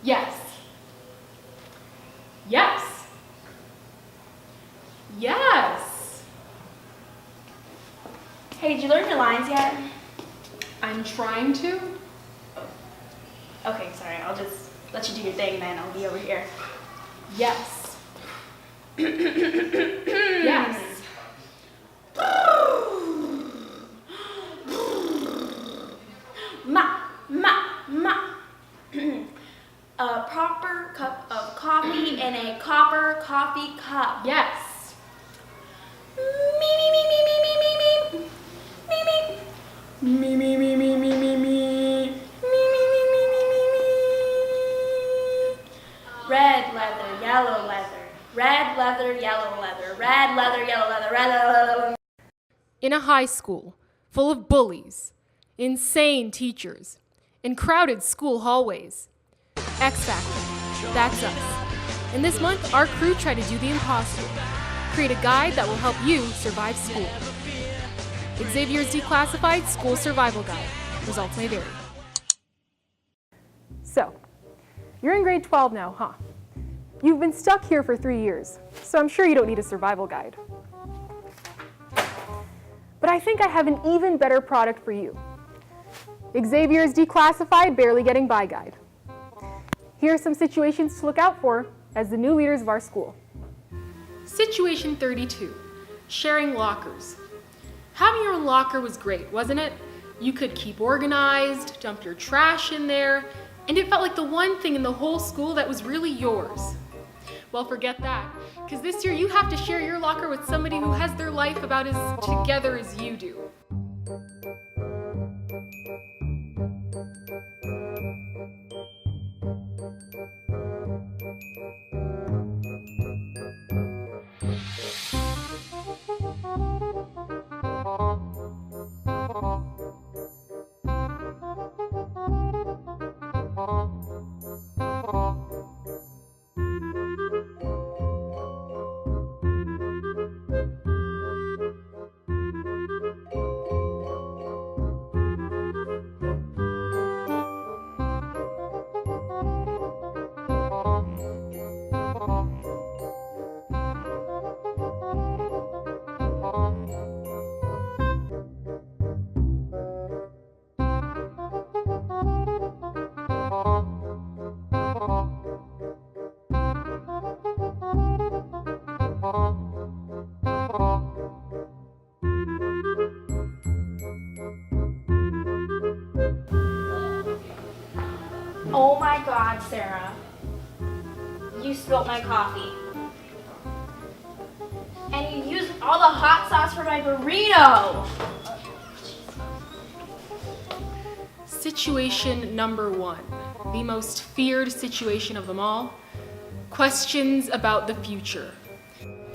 Yes. Yes. Yes. Hey, did you learn your lines yet? I'm trying to. Okay, sorry, I'll just let you do your thing then. I'll be over here. Yes. Yes. Ma. A proper cup of coffee in a copper coffee cup. Yes. Me. Red leather, yellow leather. Red leather, yellow leather. Red leather, yellow leather. Red leather. In a high school full of bullies, insane teachers, and crowded school hallways. X Factor, that's us. And this month, our crew tried to do the impossible. Create a guide that will help you survive school. Xavier's Declassified School Survival Guide. Results may vary. So, you're in grade 12 now, huh? You've been stuck here for 3 years, so I'm sure you don't need a survival guide. But I think I have an even better product for you. Xavier's Declassified Barely Getting By Guide. Here are some situations to look out for as the new leaders of our school. Situation 32, sharing lockers. Having your own locker was great, wasn't it? You could keep organized, dump your trash in there, and it felt like the one thing in the whole school that was really yours. Well, forget that, because this year you have to share your locker with somebody who has their life about as together as you do. Oh my God, Sarah. You spilt my coffee. And you used all the hot sauce for my burrito. Situation number 1, the most feared situation of them all. Questions about the future.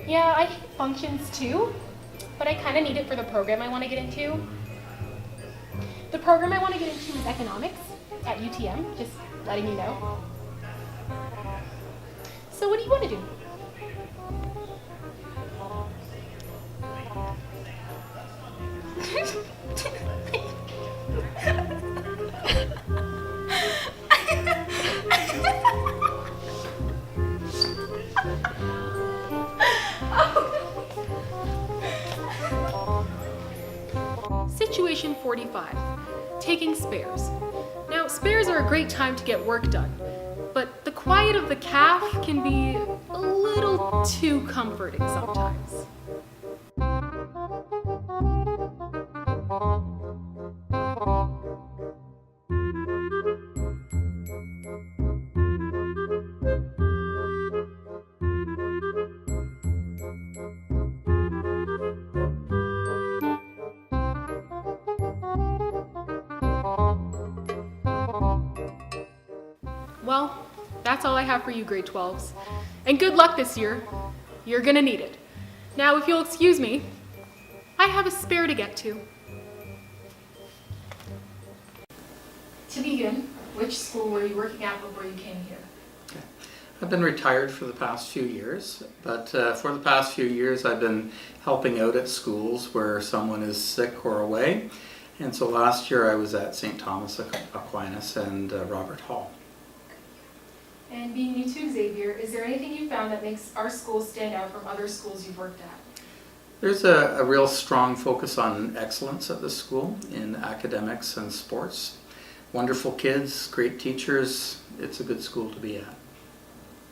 Yeah, I hate functions too, but I kind of need it for the program I want to get into. The program I want to get into is economics at UTM, just letting you know. So what do you want to do? Situation 45, taking spares. Now, spares are a great time to get work done, but the quiet of the calf can be a little too comforting sometimes. Well, that's all I have for you, grade 12s. And good luck this year. You're gonna need it. Now, if you'll excuse me, I have a spare to get to. To begin, which school were you working at before you came here? I've been retired for the past few years, but for the past few years I've been helping out at schools where someone is sick or away. And so last year I was at St. Thomas Aquinas and Robert Hall. And being new to Xavier, is there anything you found that makes our school stand out from other schools you've worked at? There's a real strong focus on excellence at this school in academics and sports. Wonderful kids, great teachers. It's a good school to be at.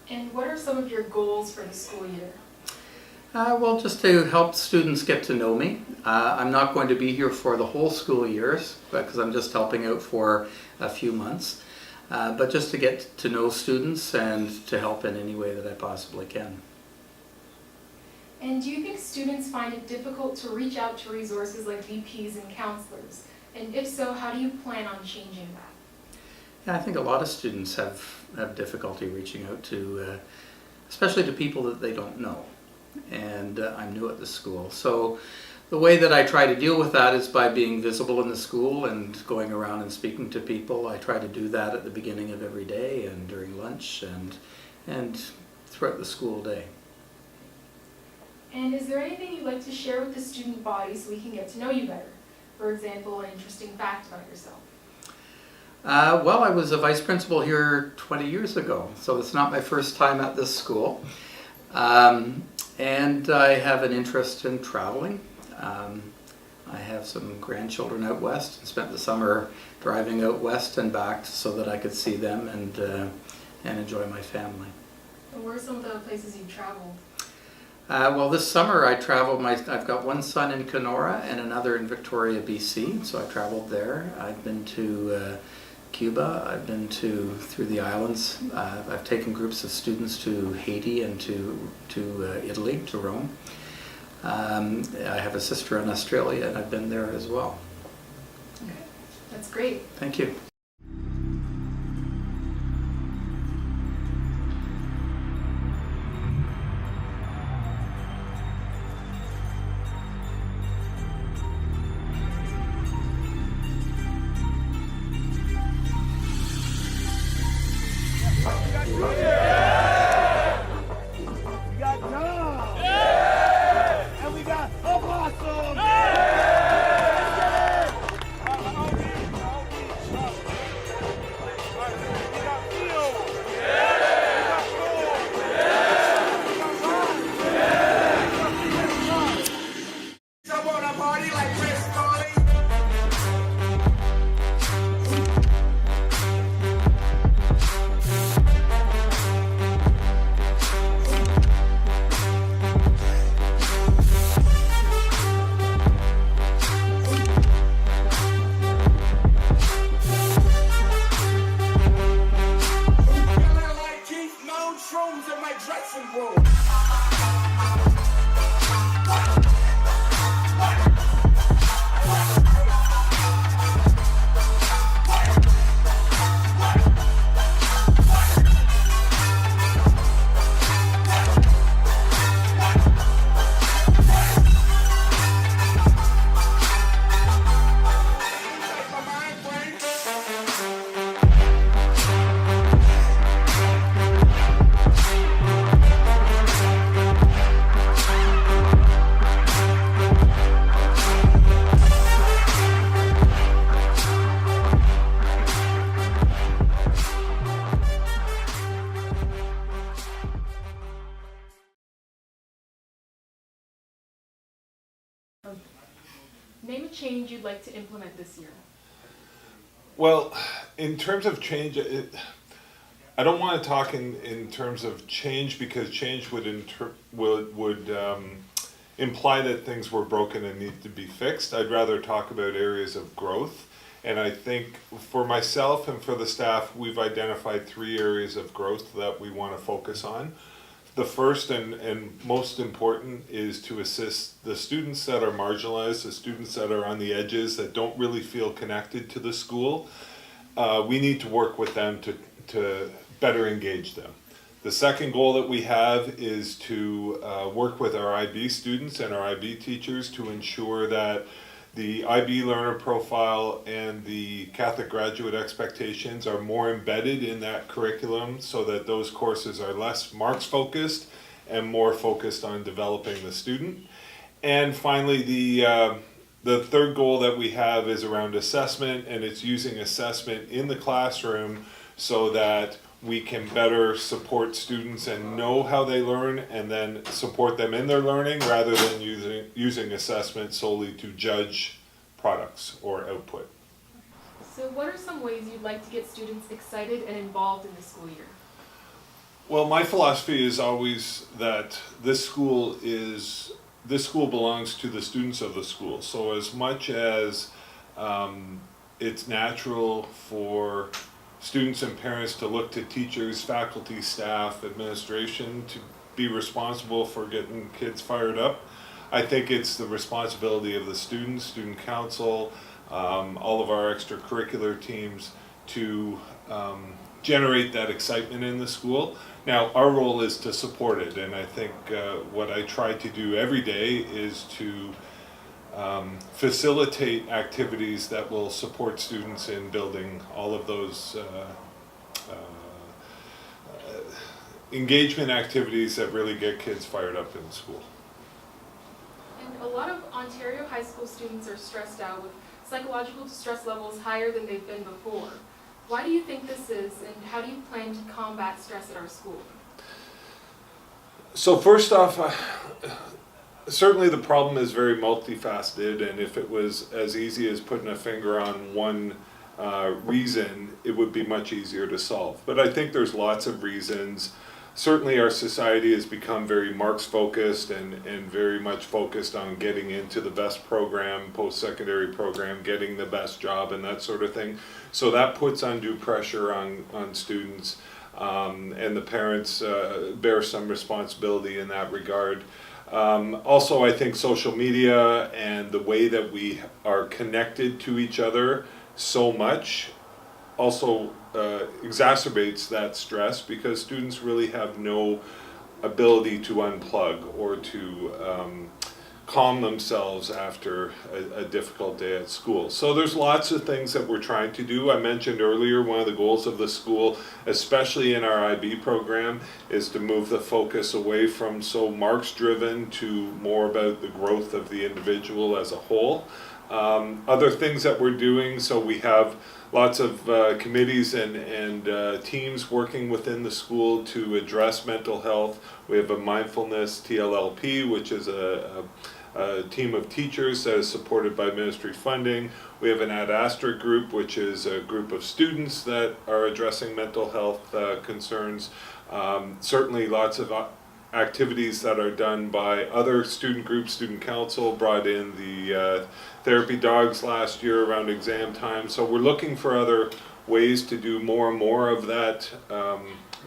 And what are some of your goals for the school year? Well, just to help students get to know me. I'm not going to be here for the whole school years because I'm just helping out for a few months. But just to get to know students and to help in any way that I possibly can. And do you think students find it difficult to reach out to resources like VPs and counselors? And if so, how do you plan on changing that? Yeah, I think a lot of students have difficulty reaching out to, especially to people that they don't know. And I'm new at the school. So the way that I try to deal with that is by being visible in the school and going around and speaking to people. I try to do that at the beginning of every day and during lunch and throughout the school day. And is there anything you'd like to share with the student body so we can get to know you better? For example, an interesting fact about yourself. Well, I was a vice principal here 20 years ago, so it's not my first time at this school. And I have an interest in traveling. I have some grandchildren out west and spent the summer driving out west and back so that I could see them and enjoy my family. And where are some of the places you've traveled? Well, this summer I traveled. I've got one son in Kenora and another in Victoria, BC. So I traveled there. I've been to Cuba. I've been through the islands. I've taken groups of students to Haiti and to Italy, to Rome. I have a sister in Australia, and I've been there as well. Okay, that's great. Thank you. Name a change you'd like to implement this year. Well, in terms of change, I don't want to talk in terms of change because change would imply that things were broken and need to be fixed. I'd rather talk about areas of growth. And I think for myself and for the staff, we've identified 3 areas of growth that we want to focus on. The first and most important is to assist the students that are marginalized, the students that are on the edges, that don't really feel connected to the school. We need to work with them to better engage them. The second goal that we have is to work with our IB students and our IB teachers to ensure that the IB learner profile and the Catholic graduate expectations are more embedded in that curriculum so that those courses are less marks focused and more focused on developing the student. And finally, the third goal that we have is around assessment, and it's using assessment in the classroom so that we can better support students and know how they learn and then support them in their learning rather than using assessment solely to judge products or output. So what are some ways you'd like to get students excited and involved in the school year? Well, my philosophy is always that this school belongs to the students of the school. So as much as it's natural for students and parents to look to teachers, faculty, staff, administration to be responsible for getting kids fired up, I think it's the responsibility of the students, student council, all of our extracurricular teams to generate that excitement in the school. Now, our role is to support it, and I think what I try to do every day is to facilitate activities that will support students in building all of those engagement activities that really get kids fired up in school. And a lot of Ontario high school students are stressed out with psychological stress levels higher than they've been before. Why do you think this is, and how do you plan to combat stress at our school? So first off, certainly the problem is very multifaceted, and if it was as easy as putting a finger on one reason, it would be much easier to solve. But I think there's lots of reasons. Certainly our society has become very marks focused and very much focused on getting into the best program, post-secondary program, getting the best job and that sort of thing. So that puts undue pressure on students, and the parents bear some responsibility in that regard. Also, I think social media and the way that we are connected to each other so much also exacerbates that stress, because students really have no ability to unplug or to calm themselves after a difficult day at school. So there's lots of things that we're trying to do. I mentioned earlier one of the goals of the school, especially in our IB program, is to move the focus away from so marks driven to more about the growth of the individual as a whole. Other things that we're doing, so we have lots of committees and teams working within the school to address mental health. We have a mindfulness TLLP, which is a team of teachers that is supported by ministry funding. We have an Ad Astra group, which is a group of students that are addressing mental health concerns. Certainly lots of activities that are done by other student groups. Student council brought in the therapy dogs last year around exam time. So we're looking for other ways to do more and more of that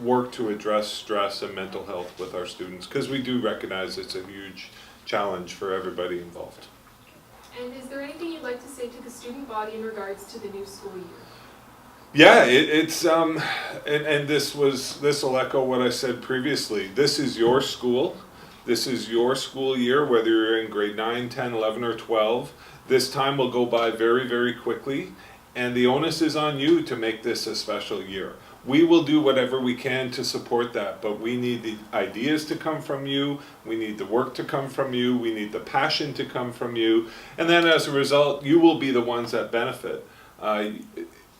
work to address stress and mental health with our students, because we do recognize it's a huge challenge for everybody involved. And is there anything you'd like to say to the student body in regards to the new school year? Yeah, it's and this will echo what I said previously. This is your school. This is your school year, whether you're in grade 9, 10, 11, or 12. This time will go by very, very quickly, and the onus is on you to make this a special year. We will do whatever we can to support that, but we need the ideas to come from you, we need the work to come from you, we need the passion to come from you, and then as a result, you will be the ones that benefit.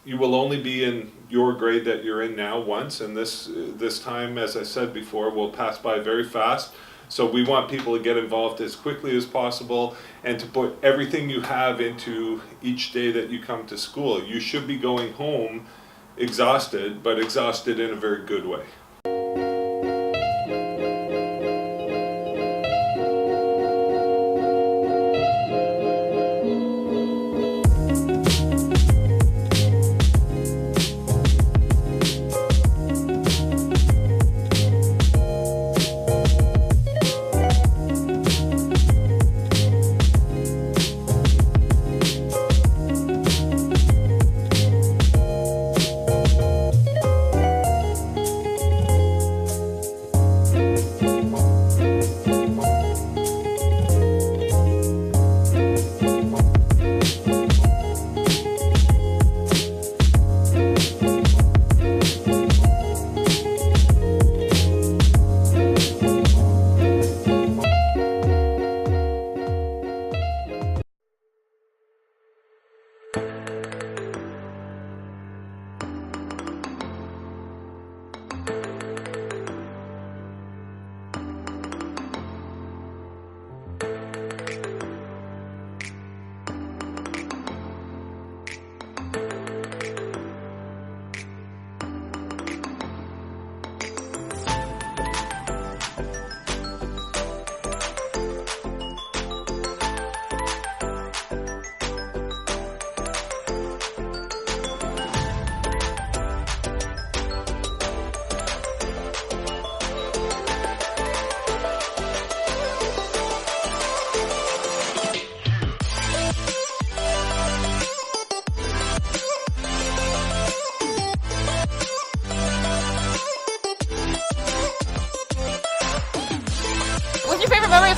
You will only be in your grade that you're in now once, and this time, as I said before, will pass by very fast. So we want people to get involved as quickly as possible and to put everything you have into each day that you come to school. You should be going home exhausted, but exhausted in a very good way.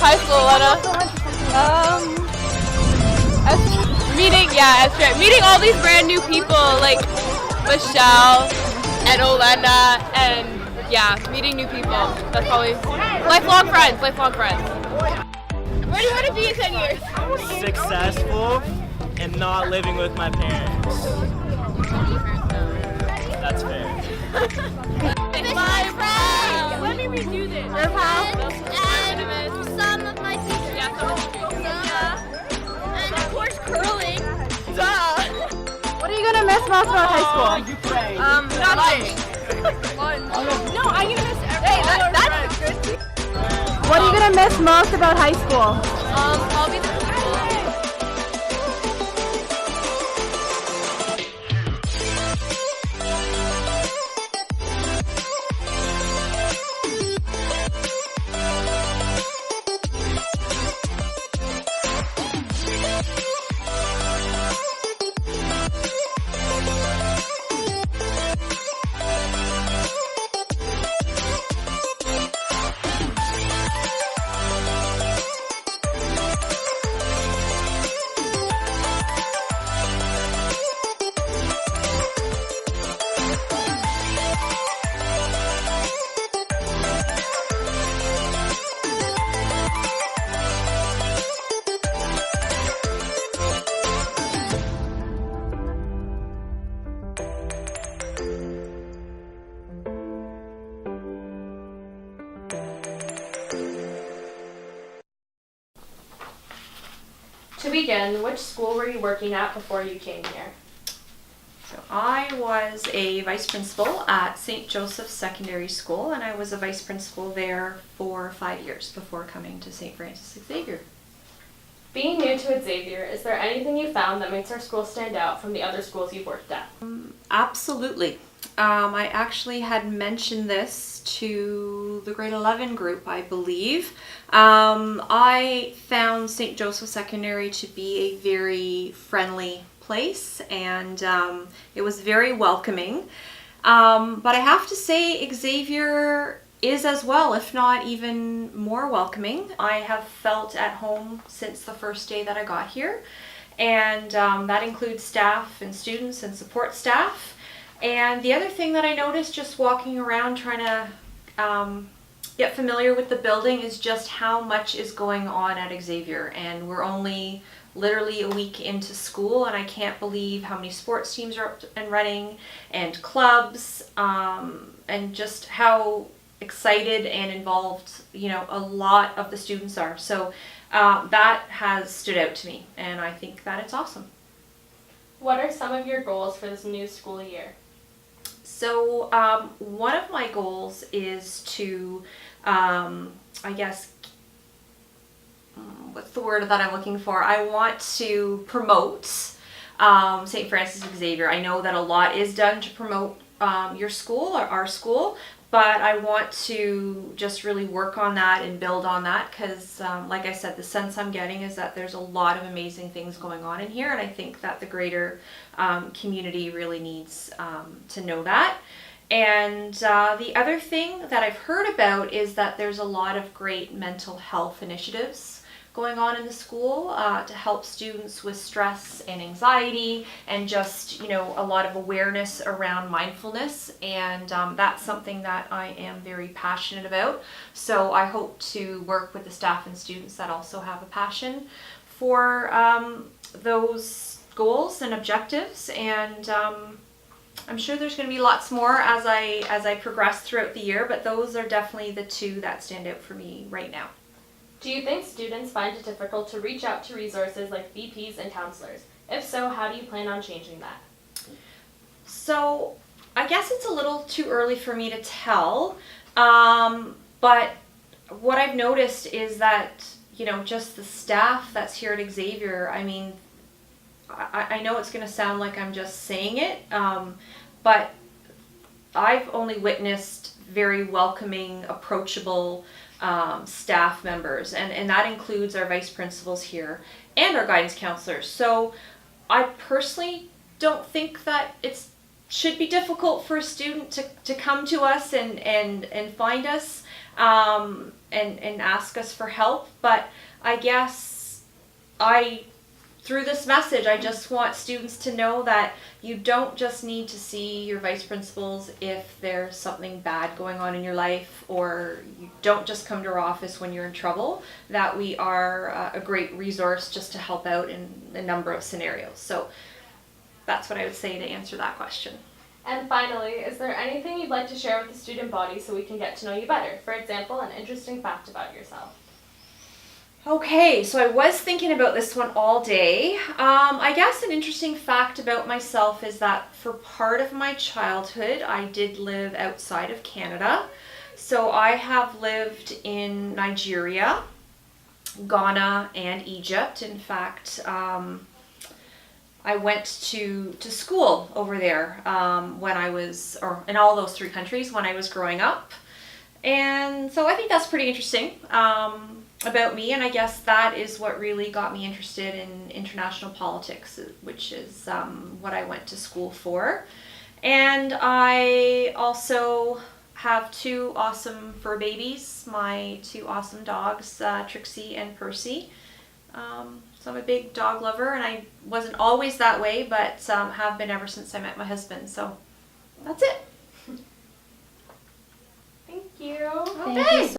high school, Lena? Meeting all these brand new people like Michelle and Olena, and meeting new people. That's probably lifelong friends. Where do you want to be in 10 years? Successful and not living with my parents. That's fair. My friends! Let me redo this. Your pals? And some of my teachers. And of course curling. What are you gonna miss most about high school? Nothing. No, I'm gonna miss everything. That's good. What are you gonna miss most about high school? Probably the people. To begin, which school were you working at before you came here? So I was a vice principal at St. Joseph's Secondary School, and I was a vice principal there for 5 years before coming to St. Francis Xavier. Being new to Xavier, is there anything you found that makes our school stand out from the other schools you've worked at? Absolutely. I actually had mentioned this to the grade 11 group, I believe. I found St. Joseph Secondary to be a very friendly place, and it was very welcoming. But I have to say Xavier is as well, if not even more welcoming. I have felt at home since the first day that I got here, and that includes staff and students and support staff. And the other thing that I noticed just walking around trying to get familiar with the building is just how much is going on at Xavier. And we're only literally a week into school, and I can't believe how many sports teams are up and running, and clubs, and just how excited and involved, a lot of the students are. So that has stood out to me, and I think that it's awesome. What are some of your goals for this new school year? So one of my goals is to, what's the word that I'm looking for? I want to promote St. Francis Xavier. I know that a lot is done to promote your school or our school, but I want to just really work on that and build on that because, like I said, the sense I'm getting is that there's a lot of amazing things going on in here, and I think that the greater community really needs to know that. And the other thing that I've heard about is that there's a lot of great mental health initiatives going on in the school to help students with stress and anxiety, and just a lot of awareness around mindfulness, and that's something that I am very passionate about. So I hope to work with the staff and students that also have a passion for those goals and objectives, and I'm sure there's going to be lots more as I progress throughout the year, but those are definitely the two that stand out for me right now. Do you think students find it difficult to reach out to resources like VPs and counselors? If so, how do you plan on changing that? So I guess it's a little too early for me to tell, but what I've noticed is that, just the staff that's here at Xavier, I mean, I know it's going to sound like I'm just saying it, but I've only witnessed very welcoming, approachable staff members, and that includes our vice principals here and our guidance counselors. So I personally don't think that it's should be difficult for a student to come to us and find us and ask us for help. But I guess through this message, I just want students to know that you don't just need to see your vice principals if there's something bad going on in your life, or you don't just come to our office when you're in trouble, that we are a great resource just to help out in a number of scenarios. So that's what I would say to answer that question. And finally, is there anything you'd like to share with the student body so we can get to know you better? For example, an interesting fact about yourself. Okay, so I was thinking about this one all day. I guess an interesting fact about myself is that for part of my childhood, I did live outside of Canada. So I have lived in Nigeria, Ghana, and Egypt. In fact, I went to school over there when I was, or in all those three countries when I was growing up. And so I think that's pretty interesting about me, and I guess that is what really got me interested in international politics, which is what I went to school for. And I also have two awesome fur babies, my two awesome dogs, Trixie and Percy. So I'm a big dog lover, and I wasn't always that way, but have been ever since I met my husband. So that's it. Thank you. Okay.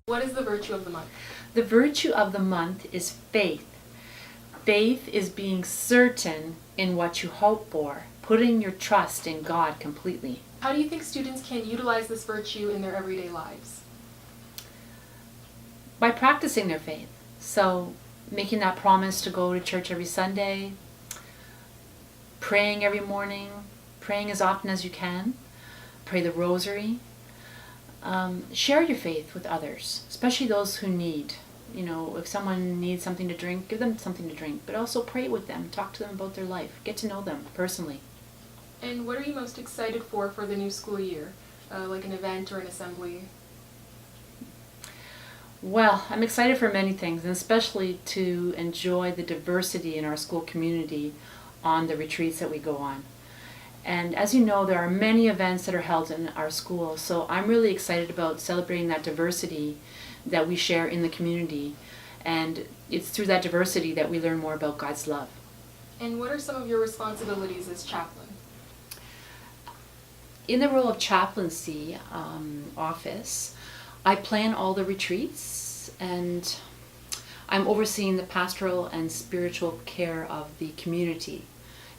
What is the virtue of the month? The virtue of the month is faith. Faith is being certain in what you hope for, putting your trust in God completely. How do you think students can utilize this virtue in their everyday lives? By practicing their faith. So making that promise to go to church every Sunday, praying every morning, praying as often as you can, pray the rosary. Share your faith with others, especially those who need. You know, if someone needs something to drink, give them something to drink, but also pray with them, talk to them about their life, get to know them personally. And what are you most excited for the new school year? Like an event or an assembly? Well, I'm excited for many things, and especially to enjoy the diversity in our school community on the retreats that we go on. And as you know, there are many events that are held in our school, so I'm really excited about celebrating that diversity that we share in the community. And it's through that diversity that we learn more about God's love. And what are some of your responsibilities as chaplain? In the role of chaplaincy office, I plan all the retreats, and I'm overseeing the pastoral and spiritual care of the community,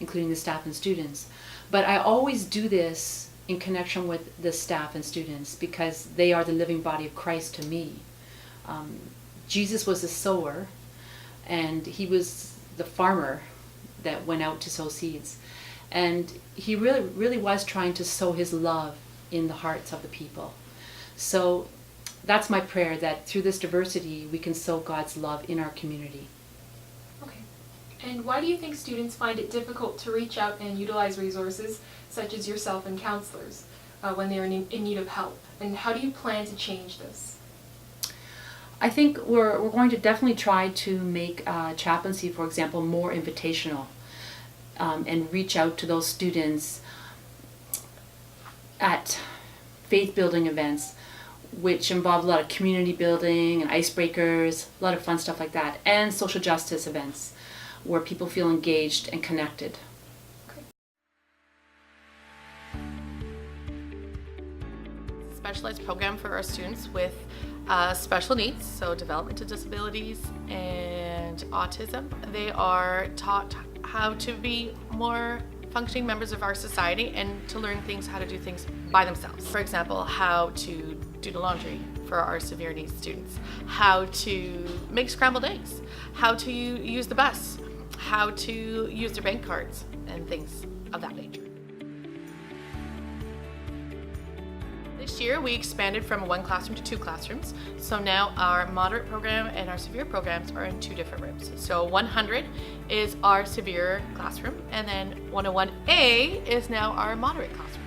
including the staff and students. But I always do this in connection with the staff and students because they are the living body of Christ to me. Jesus was the sower, and he was the farmer that went out to sow seeds. And he really was trying to sow his love in the hearts of the people. So that's my prayer, that through this diversity we can sow God's love in our community. Okay. And why do you think students find it difficult to reach out and utilize resources such as yourself and counselors when they're in need of help? And how do you plan to change this? I think we're going to definitely try to make chaplaincy, for example, more invitational, and reach out to those students at faith-building events, which involve a lot of community building and icebreakers, a lot of fun stuff like that, and social justice events where people feel engaged and connected. Specialized program for our students with special needs, so developmental disabilities and autism. They are taught how to be more functioning members of our society and to learn how to do things by themselves. For example, how to do the laundry for our severe needs students, how to make scrambled eggs, how to use the bus, how to use their bank cards, and things of that nature. This year we expanded from 1 classroom to 2 classrooms. So now our moderate program and our severe programs are in 2 different rooms. So 100 is our severe classroom, and then 101A is now our moderate classroom.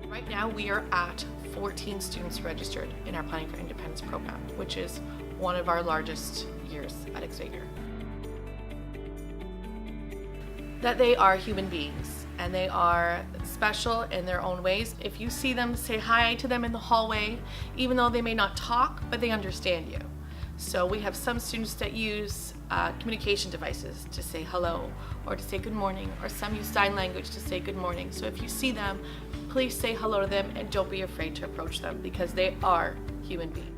Right now we are at 14 students registered in our Planning for Independence program, which is one of our largest years at Xavier. That they are human beings, and they are special in their own ways. If you see them, say hi to them in the hallway, even though they may not talk, but they understand you. So we have some students that use communication devices to say hello or to say good morning, or some use sign language to say good morning. So if you see them, please say hello to them and don't be afraid to approach them because they are human beings.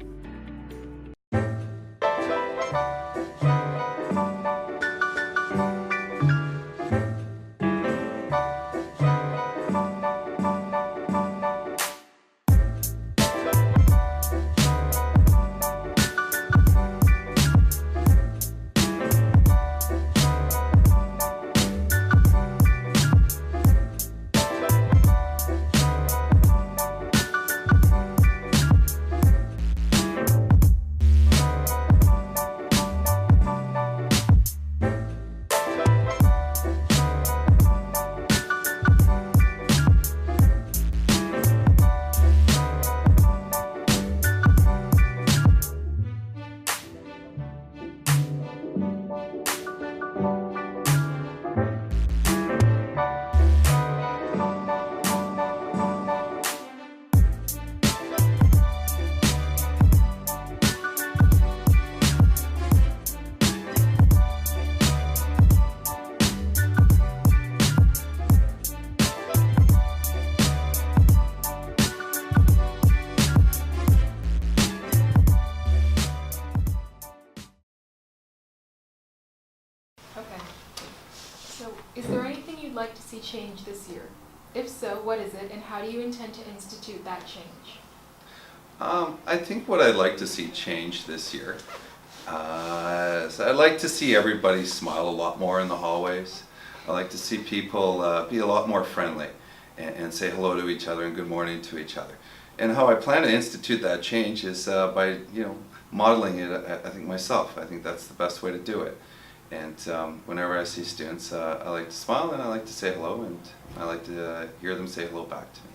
Is there anything you'd like to see change this year? If so, what is it, and how do you intend to institute that change? I think what I'd like to see change this year is I'd like to see everybody smile a lot more in the hallways. I like to see people be a lot more friendly and say hello to each other and good morning to each other. And how I plan to institute that change is by modeling it, I think, myself. I think that's the best way to do it. And whenever I see students, I like to smile and I like to say hello, and I like to hear them say hello back to me.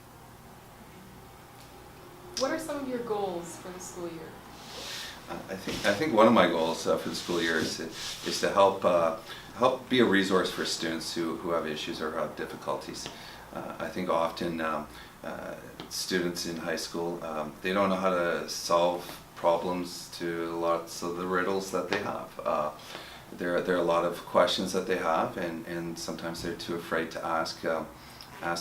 What are some of your goals for the school year? I think one of my goals for the school year is to help be a resource for students who have issues or have difficulties. I think often students in high school, they don't know how to solve problems to lots of the riddles that they have. There are a lot of questions that they have, and sometimes they're too afraid to ask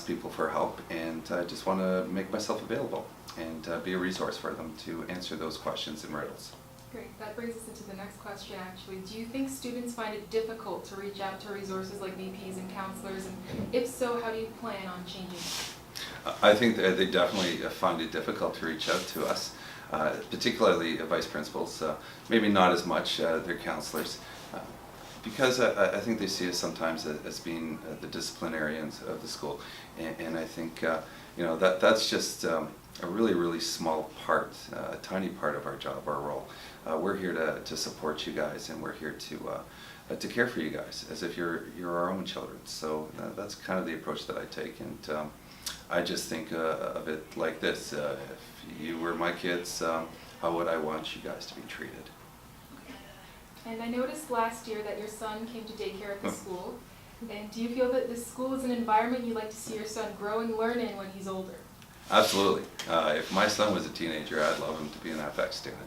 people for help, and I just want to make myself available and be a resource for them to answer those questions and riddles. Great. That brings us into the next question, actually. Do you think students find it difficult to reach out to resources like VPs and counselors? And if so, how do you plan on changing it? I think that they definitely find it difficult to reach out to us, particularly vice principals, maybe not as much their counselors, because I think they see us sometimes as being the disciplinarians of the school, and I think that's just a really small part, a tiny part of our job, our role. We're here to support you guys, and we're here to care for you guys as if you're our own children. So that's kind of the approach that I take, and I just think of it like this: if you were my kids, how would I want you guys to be treated? And I noticed last year that your son came to daycare at the school. And do you feel that this school is an environment you'd like to see your son grow and learn in when he's older? Absolutely. If my son was a teenager, I'd love him to be an FX student.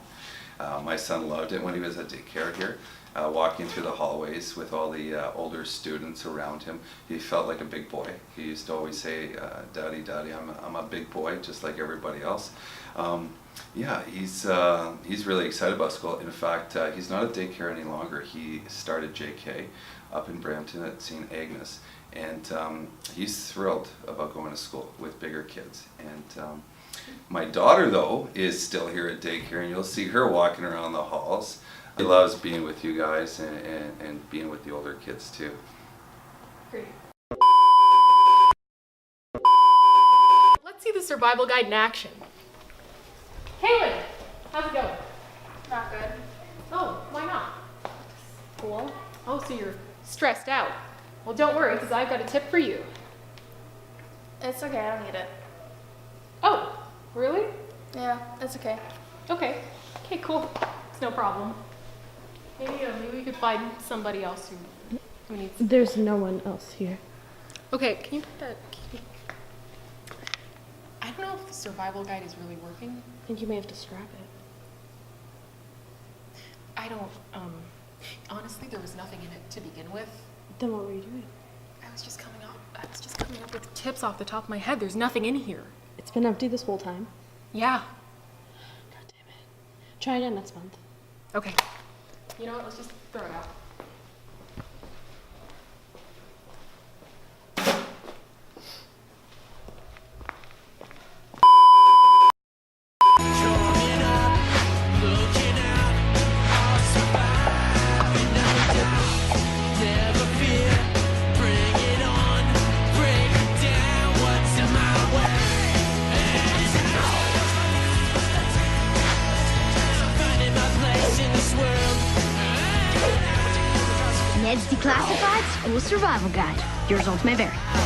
My son loved it when he was at daycare here, walking through the hallways with all the older students around him. He felt like a big boy. He used to always say, Daddy, Daddy, I'm a big boy, just like everybody else. Yeah, he's really excited about school. In fact, he's not at daycare any longer. He started JK up in Brampton at St. Agnes, and he's thrilled about going to school with bigger kids. And my daughter, though, is still here at daycare, and you'll see her walking around the halls. She loves being with you guys and being with the older kids too. Great. Let's see the survival guide in action. Kaylin, how's it going? Not good. Oh, why not? Cool. Oh, so you're stressed out. Well, don't worry, because I've got a tip for you. It's okay, I don't need it. Oh, really? Yeah, it's okay. Okay. Okay, cool. It's no problem. Maybe we could find somebody else who needs. There's no one else here. Okay, can you put that? I don't know if the survival guide is really working. I think you may have to scrap it. I don't. Honestly, there was nothing in it to begin with. Then what were you doing? I was just coming up with tips off the top of my head. There's nothing in here. It's been empty this whole time. Yeah. God damn it. Try again next month. Okay. You know what? Let's just throw it out. Ned's Declassified School Survival Guide. Yours ultimate berry.